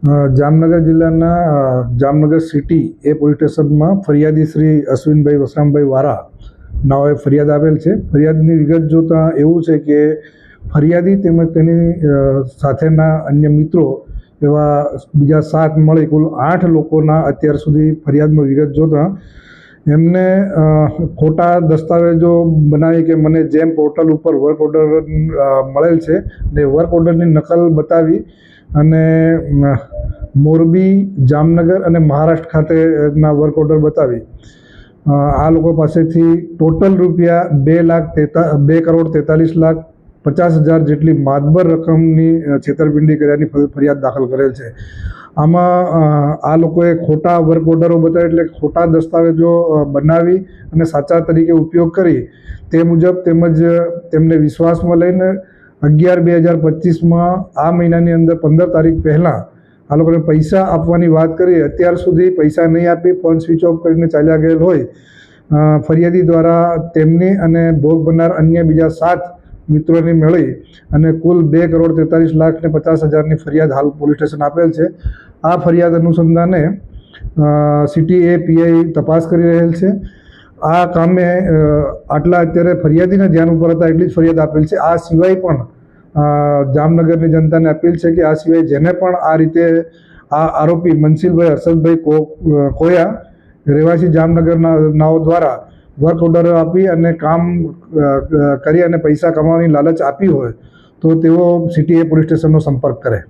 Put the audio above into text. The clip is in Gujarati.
જામનગર જિલ્લાના જામનગર સિટી એ પોલીસ સ્ટેશનમાં ફરિયાદી શ્રી અશ્વિનભાઈ વસરામભાઈ વારા નાઓએ ફરિયાદ આવેલ છે। ફરિયાદની વિગત જોતાં એવું છે કે ફરિયાદી તેમજ તેની સાથેના અન્ય મિત્રો એવા બીજા 7 મળી કુલ 8 લોકોના અત્યાર સુધી ફરિયાદમાં વિગત જોતાં એમને ખોટા દસ્તાવેજો બનાવી કે મને જેમ પોર્ટલ ઉપર વર્ક ઓર્ડર મળેલ છે ને વર્ક ઓર્ડરની નકલ બતાવી અને મોરબી, જામનગર અને મહારાષ્ટ્ર ખાતેના વર્ક ઓર્ડર બતાવી આ લોકો પાસેથી ટોટલ રૂપિયા 2,43,50,00,000 જેટલી માતબર રકમની છેતરપિંડી કર્યાની ફરિયાદ દાખલ કરેલ છે। આમાં આ લોકોએ ખોટા વર્ક ઓર્ડરો બતાવી એટલે ખોટા દસ્તાવેજો બનાવી અને સાચા તરીકે ઉપયોગ કરી તે મુજબ તેમજ તેમને વિશ્વાસમાં લઈને 11/2025 આ મહિનાની અંદર 15 તારીખ પહેલાં આ લોકોને પૈસા આપવાની વાત કરી અત્યાર સુધી પૈસા નહીં આપી ફોન સ્વિચ ઓફ કરીને ચાલ્યા ગયેલ હોય ફરિયાદી દ્વારા તેમની અને ભોગ બનનાર અન્ય બીજા 7 મિત્રોને મળી અને કુલ 2,43,50,00,000ની ફરિયાદ હાલ પોલીસ સ્ટેશન આપેલ છે। આ ફરિયાદ અનુસંધાને સિટી એ પીઆઈ તપાસ કરી રહેલ છે। આ કામે આટલા અત્યારે ફરિયાદીના ધ્યાન ઉપર હતા એટલી જ ફરિયાદ આપેલ છે। આ સિવાય પણ જામનગરની જનતાને અપીલ છે કે આ સિવાય જેને પણ આ રીતે આ આરોપી મનસીલભાઈ હર્ષદભાઈ કોયા રહેવાસી જામનગરના નાઓ દ્વારા વર્ક ઓર્ડર આપી અને કામ કરી અને પૈસા કમાવાની લાલચ આપી હોય તો તેઓ સિટી એ પોલીસ સ્ટેશનનો સંપર્ક કરે।